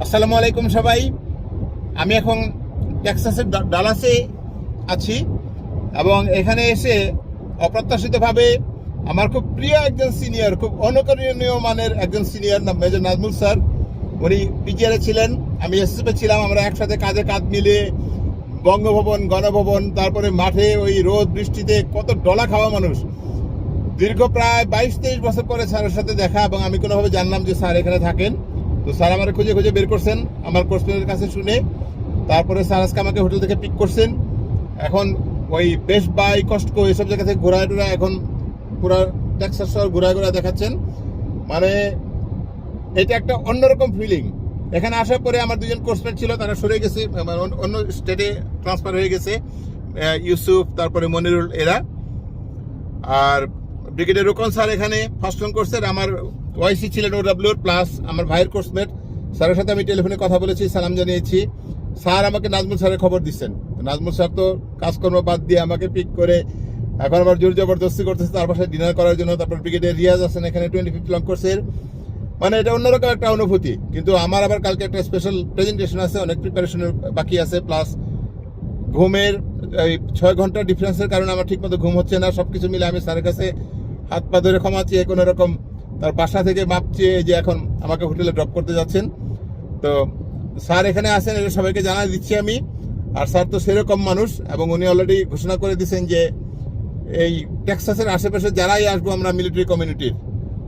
আসসালামু আলাইকুম সবাই। আমি এখন টেক্সাসের ডালাসে আছি এবং এখানে এসে অপ্রত্যাশিতভাবে আমার খুব প্রিয় একজন সিনিয়র, খুব অনুকরণীয় মানের একজন সিনিয়র নাম মেজর নাজমুল স্যার। উনি পিজিআরে ছিলেন, আমি এসএসএফে ছিলাম। আমরা একসাথে কাঁধে কাঁধ মিলিয়ে বঙ্গভবন, গণভবন, তারপরে মাঠে ওই রোদ বৃষ্টিতে কত ডলা খাওয়া মানুষ। দীর্ঘ প্রায় 22-23 বছর পরে স্যারের সাথে দেখা, এবং আমি কোনোভাবে জানলাম যে স্যার এখানে থাকেন। তো স্যার আমার খুঁজে খুঁজে বের করছেন আমার কোর্সমেটের কাছে শুনে। তারপরে স্যার আজকে আমাকে হোটেল থেকে পিক করছেন। এখন ওই বেস্ট বাই, কস্টকো এসব জায়গা থেকে ঘোরায় টোরা এখন পুরো টেক্সাস শহর ঘোরায় ঘোরায় দেখাচ্ছেন। মানে এটা একটা অন্যরকম ফিলিং। এখানে আসার পরে আমার দুজন কোর্সমেট ছিল, তারা সরে গেছে, অন্য স্টেটে ট্রান্সফার হয়ে গেছে। ইউসুফ, তারপরে মনিরুল, এরা। আর ব্রিগেডিয়ার রোকন স্যার এখানে ফার্স্ট অন কোর্সের আমার ওয়াইসি ছিলেন OWR প্লাস আমার ভাইয়ের কোর্সমেট। স্যারের সাথে আমি টেলিফোনে কথা বলেছি, সালাম জানিয়েছি। স্যার আমাকে নাজমুল স্যারের খবর দিচ্ছেন। নাজমুল স্যার তো কাজকর্ম বাদ দিয়ে আমাকে পিক করে এখন আবার জোর জবরদস্তি করতেছে তার বাসায় ডিনার করার জন্য। তারপর ব্রিগেডিয়ার রিয়াজ আছেন এখানে 25th লং কোর্সের। মানে এটা অন্যরকম একটা অনুভূতি। কিন্তু আমার আবার কালকে একটা স্পেশাল প্রেজেন্টেশন আছে, অনেক প্রিপারেশনের বাকি আছে, প্লাস ঘুমের এই 6 ঘন্টার ডিফারেন্সের কারণে আমার ঠিকমতো ঘুম হচ্ছে না। সবকিছু মিলে আমি স্যারের কাছে হাত পা ধরে ক্ষমা চেয়ে কোনো রকম তার বাসা থেকে মাপ চেয়ে যে এখন আমাকে হোটেলে ড্রপ করতে যাচ্ছেন। তো স্যার এখানে আছেন, এটা সবাইকে জানাই দিচ্ছি আমি। আর স্যার তো সেরকম মানুষ, এবং উনি অলরেডি ঘোষণা করে দিয়েছেন যে এই টেক্সাসের আশেপাশে যারাই আসবো আমরা মিলিটারি কমিউনিটির,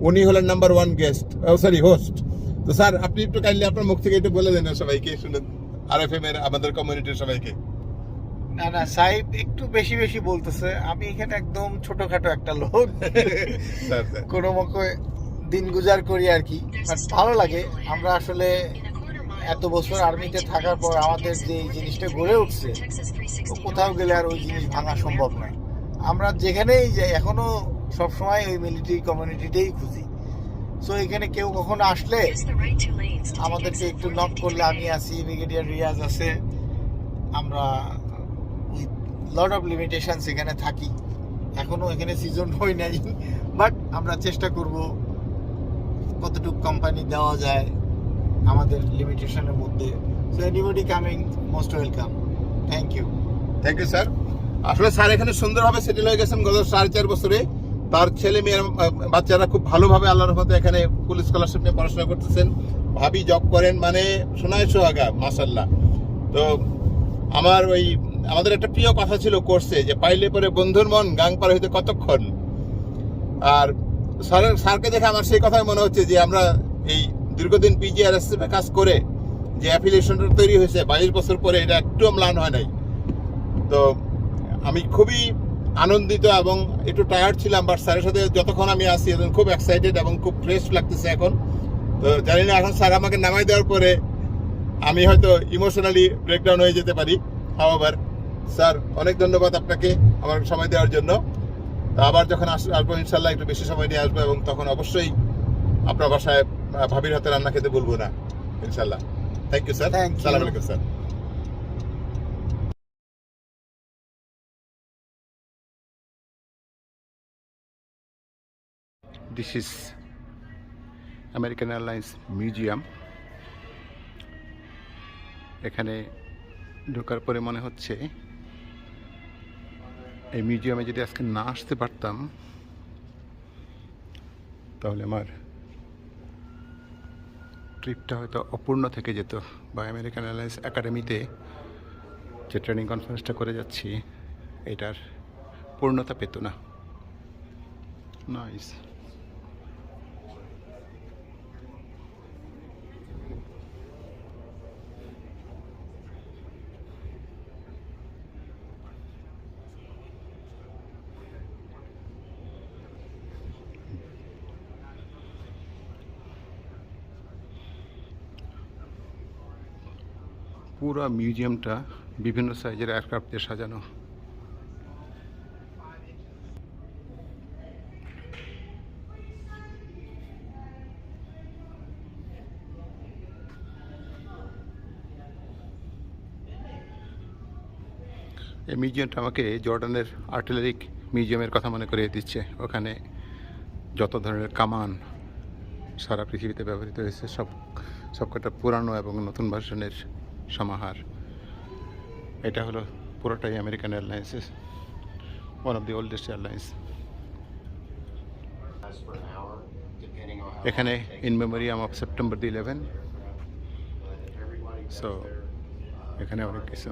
উনি হলেন নাম্বার 1 গেস্ট, হোস্ট। তো স্যার আপনি একটু কাইন্ডলি আপনার মুখ থেকে একটু বলে দেন সবাইকে, শুনুন RFM এর আমাদের কমিউনিটির সবাইকে। না সাহেব একটু বেশি বেশি বলতেছে। আমি এখানে একদম ছোটখাটো একটা লোক, কোনো মতে দিন গুজার করি আর কি। বাট ভালো লাগে। আমরা আসলে এত বছর আর্মিতে থাকার পর আমাদের যে জিনিসটা গড়ে উঠছে, তো কোথাও গেলে আর ওই জিনিস ভাঙা সম্ভব নয়। আমরা যেখানেই যাই এখনো সবসময় ওই মিলিটারি কমিউনিটিতেই খুঁজি। সো এখানে কেউ কখনো আসলে আমাদেরকে একটু নক করলে আমি আছি, ব্রিগেডিয়ার রিয়াজ আছে। আমরা লট অফ লিমিটেশনস এখানে থাকি। এখনো এখানে সিজন হই নাই, বাট আমরা চেষ্টা করব কতটুকু কোম্পানি দেওয়া যায় আমাদের লিমিটেশনের মধ্যে। So anybody coming most welcome. Thank you sir. আসলে স্যার এখানে সুন্দরভাবে সেটেল হয়ে গেছেন গত 4.5 বছরে। তার ছেলে মেয়ের বাচ্চারা খুব ভালোভাবে আল্লাহর রহমতে এখানে ফুল স্কলারশিপ নিয়ে পড়াশোনা করতেছেন। ভাবি জব করেন, মানে সোনায় সোহাগা, মাশাল্লাহ। তো আমাদের একটা প্রিয় কথা ছিল কোর্সে, যে পাইলে পরে বন্ধুর মন গাং পার হইতে কতক্ষণ। আর স্যারকে দেখে আমার সেই কথাই মনে হচ্ছে যে আমরা এই দীর্ঘদিন PGRSF কাজ করে যে অ্যাফিলিয়েশনটা তৈরি হয়েছে 22 বছর পরে, এটা একটু ম্লান হয় নাই। তো আমি খুবই আনন্দিত এবং একটু টায়ার্ড ছিলাম, বাট স্যারের সাথে যতক্ষণ আমি আসি খুব এক্সাইটেড এবং খুব ফ্রেশ লাগতেছে এখন। তো জানি না এখন স্যার আমাকে নামাই দেওয়ার পরে আমি হয়তো ইমোশনালি ব্রেকডাউন হয়ে যেতে পারি। হাওয়ার স্যার, অনেক ধন্যবাদ আপনাকে আমার সময় দেওয়ার জন্য। তো আবার যখন আসবো ইনশাল্লাহ একটু বেশি সময় নিয়ে আসবো, এবং তখন অবশ্যই আপনার বাসায় ভাবির হাতে রান্না খেতে বলবো না, ইনশাল্লাহ। Thank you sir. সালাম আলাইকুম sir. This is American Airlines museum. এখানে ঢোকার পরে মনে হচ্ছে এই মিউজিয়ামে যদি আজকে না আসতে পারতাম তাহলে আমার ট্রিপটা হয়তো অপূর্ণ থেকে যেত, বা আমেরিকান এয়ারলাইন্স একাডেমিতে যে ট্রেনিং কনফারেন্সটা করে যাচ্ছি এটার পূর্ণতা পেত না। নাইস। পুরো মিউজিয়ামটা বিভিন্ন সাইজের এয়ারক্রাফট দিয়ে সাজানো। এই মিউজিয়ামটা আমাকে জর্ডানের আর্টিলারিক মিউজিয়ামের কথা মনে করিয়ে দিচ্ছে। ওখানে যত ধরনের কামান সারা পৃথিবীতে ব্যবহৃত হয়েছে সব সবকটা পুরানো এবং নতুন ভার্সনের সমাহার। এটা হলো পুরোটাই আমেরিকান এয়ারলাইন্সের, one of the oldest airlines. এখানে in memoriam of September the 11, so এখানে অনেক কিছু।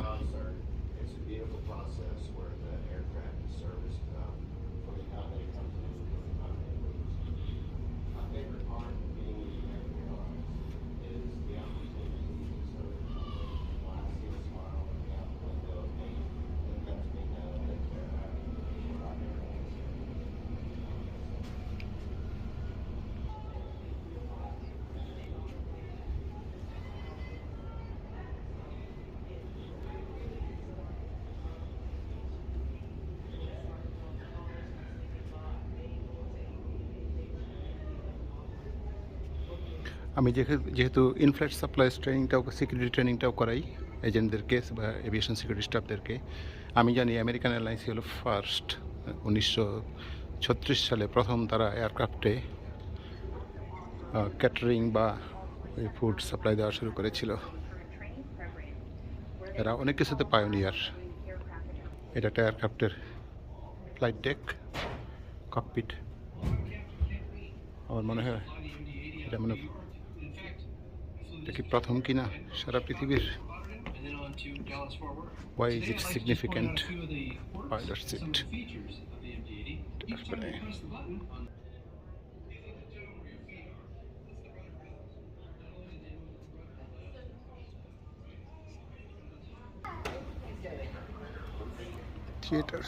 আমি যেহেতু ইনফ্লাইট সাপ্লাইজ ট্রেনিংটাও, সিকিউরিটি ট্রেনিংটাও করাই এজেন্টদেরকে বা এভিয়েশন সিকিউরিটি স্টাফদেরকে, আমি জানি আমেরিকান এয়ারলাইন্স হলো ফার্স্ট 1936 সালে প্রথম তারা এয়ারক্রাফটে ক্যাটারিং বা ওই ফুড সাপ্লাই দেওয়া শুরু করেছিল। এরা অনেক কিছুতে পায়োনিয়ার। এটা একটা এয়ারক্রাফটের ফ্লাইট ডেক, ককপিট। আমার মনে হয় এটা এটা কি প্রথম কিনা সারা পৃথিবীর? Why is it significant? Pilot seat. Theater.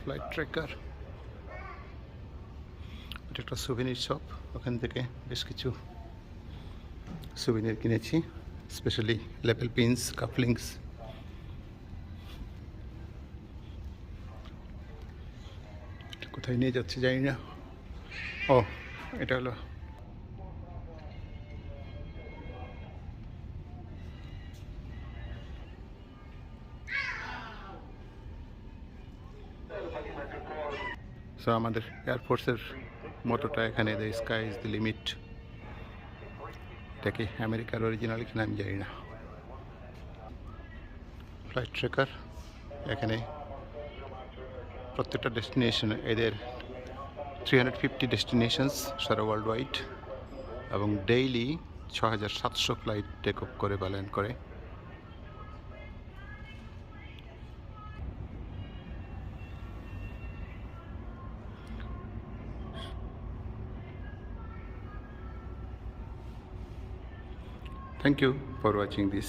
Flight tracker. এটা একটা সুভিনির শপ, ওখান থেকে বেশ কিছু সুভিনির কিনেছি, স্পেশালি লেপেল পিনস, কাফলিংস। কোথায় নিয়ে যাচ্ছি জানি না। ও, এটা হলো আমাদের এয়ারফোর্সের মোটোটা এখানে, the sky is the limit. এটা কি আমেরিকার অরিজিনাল কিনা আমি জানি না। ফ্লাইট ট্রেকার, এখানে প্রত্যেকটা ডেস্টিনেশনে এদের 350 ডেস্টিনেশনস সারা ওয়ার্ল্ড ওয়াইড, এবং ডেইলি 6700 ফ্লাইট টেক অফ করে বা ল্যান্ড করে। Thank you for watching this.